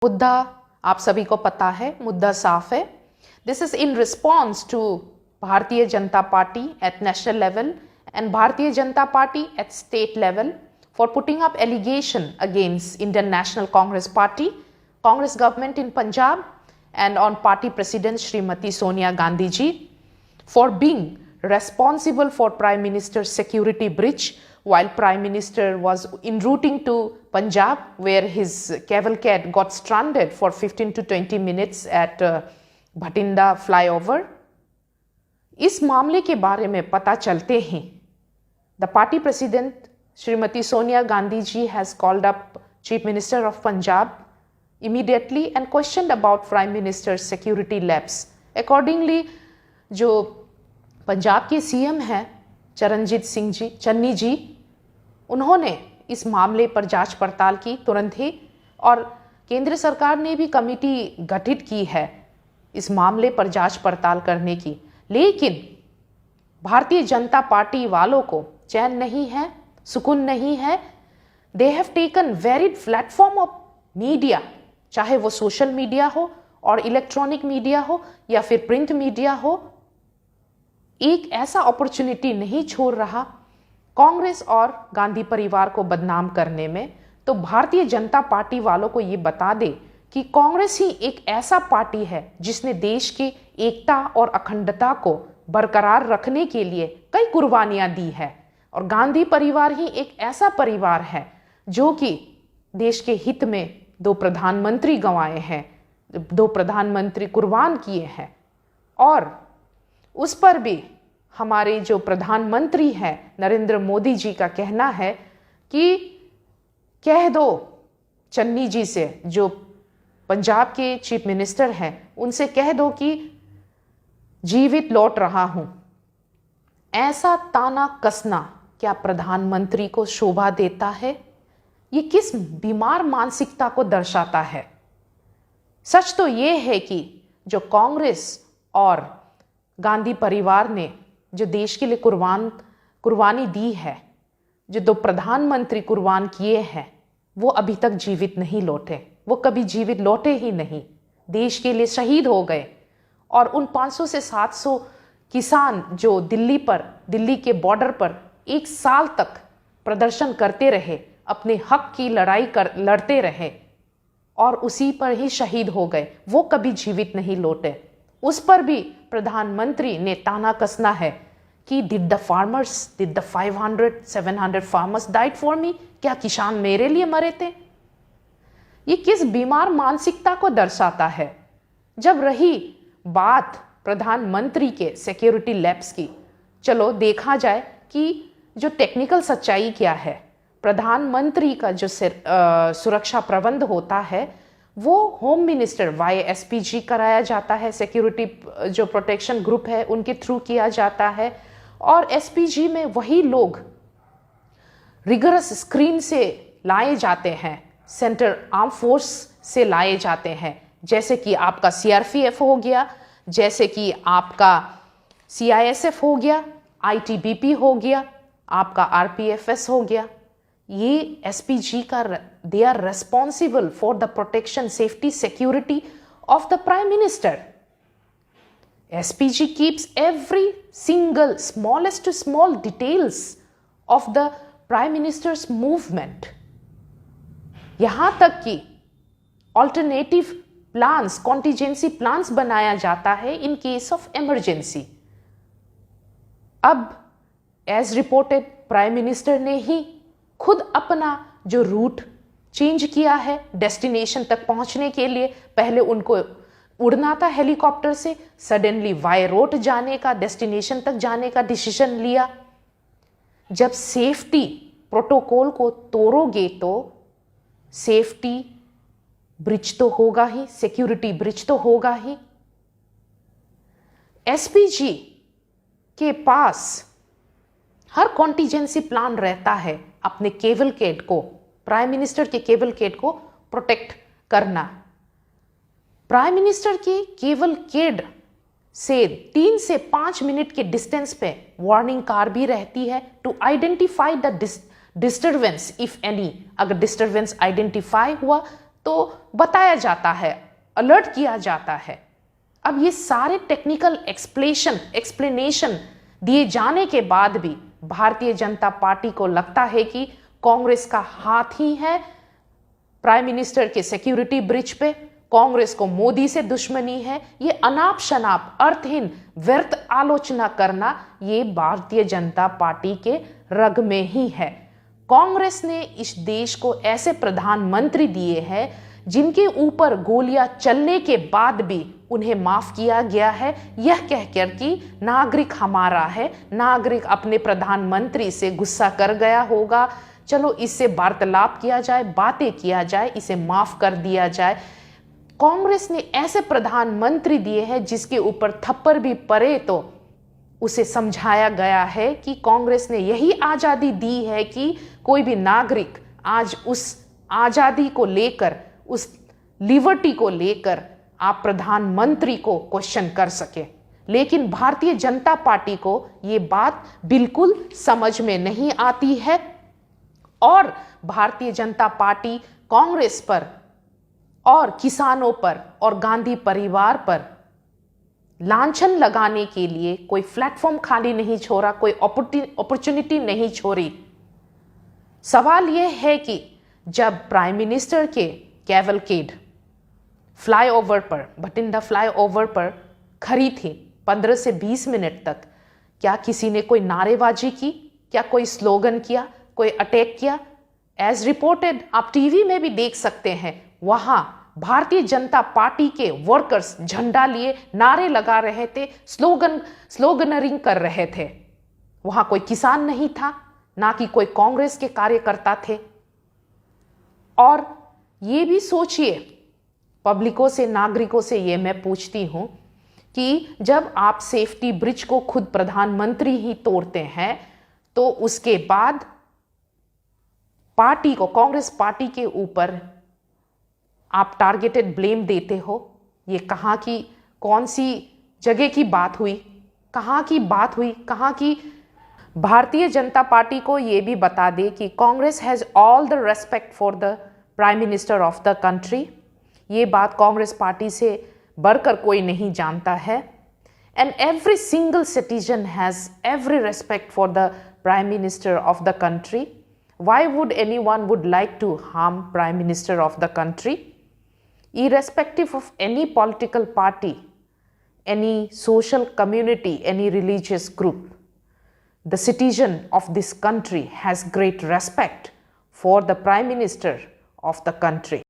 मुद्दा आप सभी को पता है, मुद्दा साफ है। This is in response to Bharatiya Janata Party at national level and Bharatiya Janata Party at state level for putting up allegation against Indian National Congress Party, Congress government in Punjab and on party president Srimati Sonia Gandhi ji for being responsible for Prime Minister's security breach while Prime Minister was en routing to Punjab where his cavalcade got stranded for 15 to 20 minutes at Bhatinda flyover. इस मामले के बारे में पता चलते हैं The party president Srimati Sonia Gandhi ji has called up Chief Minister of Punjab immediately and questioned about Prime Minister's security lapse. Accordingly, जो पंजाब के सीएम हैं चरणजीत सिंह जी चन्नी जी, उन्होंने इस मामले पर जांच पड़ताल की तुरंत ही और केंद्र सरकार ने भी कमेटी गठित की है इस मामले पर जांच पड़ताल करने की। लेकिन भारतीय जनता पार्टी वालों को चैन नहीं है, सुकून नहीं है। They have taken varied platform of media, चाहे वो सोशल मीडिया हो और इलेक्ट्रॉनिक मीडिया हो या फिर प्रिंट मीडिया हो, एक ऐसा अपॉर्चुनिटी नहीं छोड़ रहा कांग्रेस और गांधी परिवार को बदनाम करने में। तो भारतीय जनता पार्टी वालों को ये बता दे कि कांग्रेस ही एक ऐसा पार्टी है जिसने देश की एकता और अखंडता को बरकरार रखने के लिए कई कुर्बानियां दी है और गांधी परिवार ही एक ऐसा परिवार है जो कि देश के हित में दो प्रधानमंत्री गंवाए हैं, दो प्रधानमंत्री कुर्बान किए हैं। और उस पर भी हमारे जो प्रधानमंत्री हैं नरेंद्र मोदी जी का कहना है कि कह दो चन्नी जी से, जो पंजाब के चीफ मिनिस्टर हैं, उनसे कह दो कि जीवित लौट रहा हूं। ऐसा ताना कसना क्या प्रधानमंत्री को शोभा देता है? ये किस बीमार मानसिकता को दर्शाता है? सच तो ये है कि जो कांग्रेस और गांधी परिवार ने जो देश के लिए कुर्बानी दी है, जो दो प्रधानमंत्री कुर्बान किए हैं, वो अभी तक जीवित नहीं लौटे। वो कभी जीवित लौटे ही नहीं, देश के लिए शहीद हो गए। और उन 500 से 700 किसान जो दिल्ली के बॉर्डर पर एक साल तक प्रदर्शन करते रहे, अपने हक की लड़ाई लड़ते रहे और उसी पर ही शहीद हो गए, वो कभी जीवित नहीं लौटे। उस पर भी प्रधानमंत्री ने ताना कसना है कि did the 500-700 farmers died for me? क्या किसान मेरे लिए मरे थे? ये किस बीमार मानसिकता को दर्शाता है? जब रही बात प्रधानमंत्री के सिक्योरिटी लैप्स की, चलो देखा जाए कि जो टेक्निकल सच्चाई क्या है। प्रधानमंत्री का जो सुरक्षा प्रबंध होता है वो होम मिनिस्टर YSPG कराया जाता है, सिक्योरिटी जो प्रोटेक्शन ग्रुप है उनके थ्रू किया जाता है। और SPG में वही लोग रिगरस स्क्रीन से लाए जाते हैं, सेंट्रल आर्म फोर्स से लाए जाते हैं, जैसे कि आपका CRPF हो गया, जैसे कि आपका CISF हो गया, ITBP हो गया, आपका RPFS हो गया। ये SPG का they are responsible for the protection, safety, security of the prime minister. SPG keeps every single smallest to small details of the prime minister's movement. यहां तक कि ऑल्टरनेटिव प्लान्स, कॉन्टिजेंसी प्लान्स बनाया जाता है इन केस ऑफ इमरजेंसी। अब as reported prime minister ने ही खुद अपना जो रूट चेंज किया है डेस्टिनेशन तक पहुंचने के लिए। पहले उनको उड़ना था हेलीकॉप्टर से, सडनली बाय रोड जाने का, डेस्टिनेशन तक जाने का डिसीजन लिया। जब सेफ्टी प्रोटोकॉल को तोड़ोगे तो सेफ्टी ब्रिज तो होगा ही, सिक्योरिटी ब्रिज तो होगा ही। SPG के पास हर कॉन्टिजेंसी प्लान रहता है अपने केवलकेड को, प्राइम मिनिस्टर के केवलकेड को प्रोटेक्ट करना। प्राइम मिनिस्टर के केवलकेड से 3 से 5 मिनट के डिस्टेंस पे वार्निंग कार भी रहती है to identify the disturbance if any. अगर डिस्टर्बेंस आइडेंटिफाई हुआ तो तो बताया जाता है, अलर्ट किया जाता है। अब ये सारे टेक्निकल एक्सप्लेनेशन दिए जाने के बाद भी भारतीय जनता पार्टी को लगता है कि कांग्रेस का हाथ ही है प्राइम मिनिस्टर के सिक्योरिटी ब्रिज पे, कांग्रेस को मोदी से दुश्मनी है। ये अनाप शनाप अर्थहीन व्यर्थ आलोचना करना ये भारतीय जनता पार्टी के रग में ही है। कांग्रेस ने इस देश को ऐसे प्रधानमंत्री दिए हैं जिनके ऊपर गोलियां चलने के बाद भी उन्हें माफ किया गया है, यह कहकर कि नागरिक हमारा है, नागरिक अपने प्रधानमंत्री से गुस्सा कर गया होगा, चलो इससे वार्तालाप किया जाए, बातें किया जाए, इसे माफ कर दिया जाए। कांग्रेस ने ऐसे प्रधानमंत्री दिए हैं जिसके ऊपर थप्पड़ भी पड़े तो उसे समझाया गया है कि कांग्रेस ने यही आजादी दी है कि कोई भी नागरिक आज उस आजादी को लेकर, उस लिबर्टी को लेकर आप प्रधानमंत्री को क्वेश्चन कर सके। लेकिन भारतीय जनता पार्टी को ये बात बिल्कुल समझ में नहीं आती है और भारतीय जनता पार्टी कांग्रेस पर और किसानों पर और गांधी परिवार पर लांछन लगाने के लिए कोई प्लेटफॉर्म खाली नहीं छोड़ा, कोई अपॉर्चुनिटी नहीं छोड़ी। सवाल यह है कि जब प्राइम मिनिस्टर के कैवलकेड फ्लाईओवर पर, बठिंडा फ्लाईओवर पर खड़ी थी 15 से 20 मिनट तक, क्या किसी ने कोई नारेबाजी की, क्या कोई स्लोगन किया, कोई अटैक किया? एज रिपोर्टेड आप टीवी में भी देख सकते हैं, वहां भारतीय जनता पार्टी के वर्कर्स झंडा लिए नारे लगा रहे थे, स्लोगनरिंग कर रहे थे। वहां कोई किसान नहीं था, ना कि कोई कांग्रेस के कार्यकर्ता थे। और ये भी सोचिए, पब्लिकों से, नागरिकों से ये मैं पूछती हूं कि जब आप सेफ्टी ब्रिज को खुद प्रधानमंत्री ही तोड़ते हैं तो उसके बाद पार्टी को, कांग्रेस पार्टी के ऊपर आप टारगेटेड ब्लेम देते हो। ये कहाँ की, कौन सी जगह की बात हुई, कहाँ की बात हुई, कहाँ की? भारतीय जनता पार्टी को ये भी बता दे कि Congress has all the respect for the prime minister of the country. ये बात कांग्रेस पार्टी से बढ़कर कोई नहीं जानता है। And every single citizen has every respect for the prime minister of the country. Why would anyone would like to harm Prime Minister of the country? Irrespective of any political party, any social community, any religious group, the citizen of this country has great respect for the Prime Minister of the country.